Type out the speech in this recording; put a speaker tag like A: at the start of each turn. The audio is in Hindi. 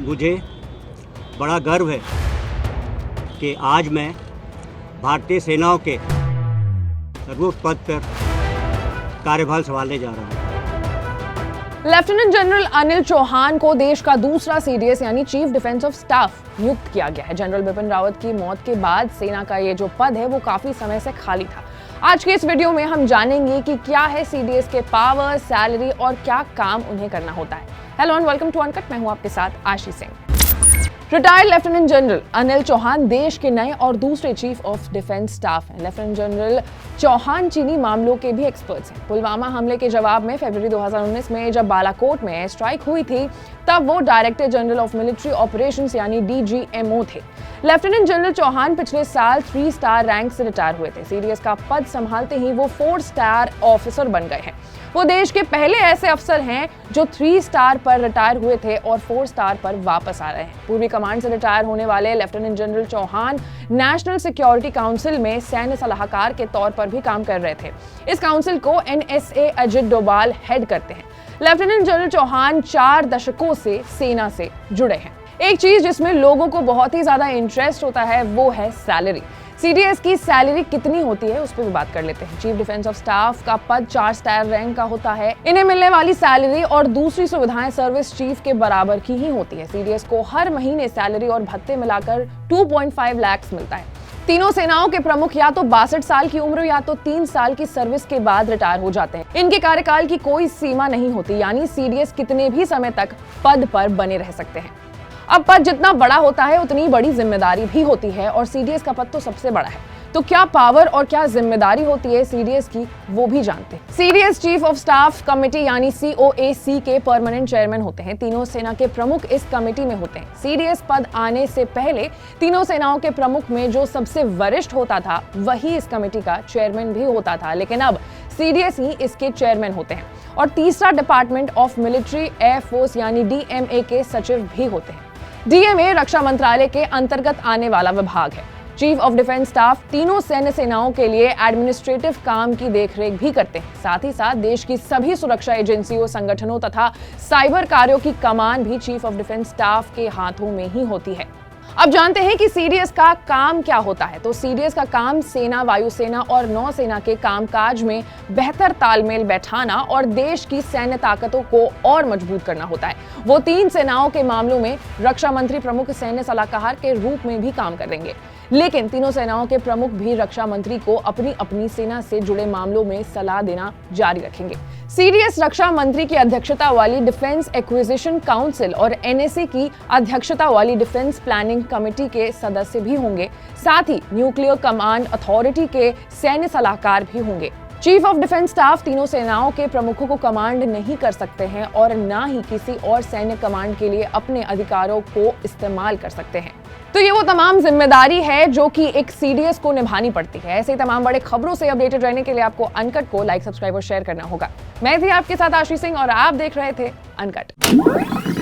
A: मुझे बड़ा गर्व है कि आज मैं भारतीय सेनाओं के सर्वोच्च पद पर कार्यभार संभालने जा रहा हूँ।
B: लेफ्टिनेंट जनरल अनिल चौहान को देश का दूसरा सीडीएस यानी चीफ डिफेंस ऑफ स्टाफ नियुक्त किया गया है। जनरल बिपिन रावत की मौत के बाद सेना का ये जो पद है वो काफी समय से खाली था। आज के इस वीडियो में हम जानेंगे कि क्या है सीडीएस के पावर, सैलरी और क्या काम उन्हें करना होता है। Hello and welcome to Uncut, मैं हूं आपके साथ Ashi Singh. Retired lieutenant general Anil Chauhan देश के नए और दूसरे चीफ ऑफ डिफेंस स्टाफ हैं। लेफ्टिनेंट जनरल चौहान चीनी मामलों के भी एक्सपर्ट्स हैं। पुलवामा हमले के जवाब में फरवरी 2019 में जब बालाकोट में एयर स्ट्राइक हुई थी, तब वो director general of military operations यानी डीजीएमओ थे। लेफ्टिनेंट जनरल चौहान पिछले साल 3 स्टार रैंक से रिटायर हुए थे। सीडीएस का पद संभालते ही वो 4 स्टार ऑफिसर बन गए हैं। वो देश के पहले ऐसे अफसर हैं जो 3 स्टार पर रिटायर हुए थे और 4 स्टार पर वापस आ रहे हैं। पूर्वी कमांड से रिटायर होने वाले lieutenant general Chauhan national security council में सैन्य सलाहकार के तौर पर भी काम कर रहे थे। इस काउंसिल को एनएसए अजित डोभाल हेड करते हैं। लेफ्टिनेंट जनरल चौहान 4 दशकों से सेना से जुड़े हैं। एक चीज जिसमें लोगों को बहुत ही ज्यादा इंटरेस्ट होता है वो है सैलरी। सीडीएस की सैलरी कितनी होती है उस पर भी बात कर लेते हैं। चीफ डिफेंस ऑफ स्टाफ का पद 4 स्टार रैंक का होता है। इन्हें मिलने वाली सैलरी और दूसरी सुविधाएं सर्विस चीफ के बराबर की ही होती है। सीडीएस को हर महीने सैलरी और भत्ते मिलाकर 2.5 लाख मिलता है। तीनों सेनाओं के प्रमुख या तो 62 साल की उम्र या तो 3 साल की सर्विस के बाद रिटायर हो जाते हैं। इनके कार्यकाल की कोई सीमा नहीं होती, यानी सीडीएस कितने भी समय तक पद पर बने रह सकते हैं। अब पद जितना बड़ा होता है उतनी बड़ी जिम्मेदारी भी होती है और सीडीएस का पद तो सबसे बड़ा है। तो क्या पावर और क्या जिम्मेदारी होती है सीडीएस की, वो भी जानते हैं। CDS chief of staff committee यानी सीओएसी के परमानेंट चेयरमैन होते हैं। तीनों सेना के प्रमुख इस कमेटी में होते हैं। सीडीएस पद आने से पहले तीनों सेनाओं के प्रमुख में जो सबसे वरिष्ठ होता था वही इस कमेटी का चेयरमैन भी होता था, लेकिन अब सीडीएस ही इसके चेयरमैन होते हैं। और तीसरा डिपार्टमेंट ऑफ मिलिट्री एयरफोर्स यानी डीएमए के सचिव भी होते हैं। डीएमए रक्षा मंत्रालय के अंतर्गत आने वाला विभाग है। चीफ ऑफ डिफेंस स्टाफ तीनों सैन्य सेनाओं के लिए एडमिनिस्ट्रेटिव काम की देखरेख भी करते हैं। साथ ही साथ देश की सभी सुरक्षा एजेंसियों, संगठनों तथा साइबर कार्यों की कमान भी चीफ ऑफ डिफेंस स्टाफ के हाथों में ही होती है। अब जानते हैं कि सीडीएस का काम क्या होता है। तो सीडीएस का काम सेना, वायुसेना और नौसेना के कामकाज में बेहतर तालमेल बैठाना और देश की सैन्य ताकतों को और मजबूत करना होता है। वो 3 सेनाओं के मामलों में रक्षा मंत्री प्रमुख सैन्य सलाहकार के रूप में भी काम करेंगे, लेकिन तीनों सेनाओं के प्रमुख भी रक्षा मंत्री को अपनी अपनी सेना से जुड़े मामलों में सलाह देना जारी रखेंगे। सीडीएस रक्षा मंत्री की अध्यक्षता वाली डिफेंस एक्विजिशन काउंसिल और एनएसए की अध्यक्षता वाली डिफेंस प्लानिंग कमेटी के सदस्य भी होंगे। साथ ही न्यूक्लियर कमांड अथॉरिटी के सैन्य सलाहकार भी होंगे। चीफ ऑफ डिफेंस स्टाफ तीनों सेनाओं के प्रमुखों को कमांड नहीं कर सकते हैं और ना ही किसी और सैन्य कमांड के लिए अपने अधिकारों को इस्तेमाल कर सकते हैं। तो ये वो तमाम जिम्मेदारी है जो कि एक सीडीएस को निभानी पड़ती है। ऐसे ही तमाम बड़े खबरों से अपडेटेड रहने के लिए आपको अनकट को लाइक, सब्सक्राइब और शेयर करना होगा। मैं थी आपके साथ आशी सिंह और आप देख रहे थे अनकट।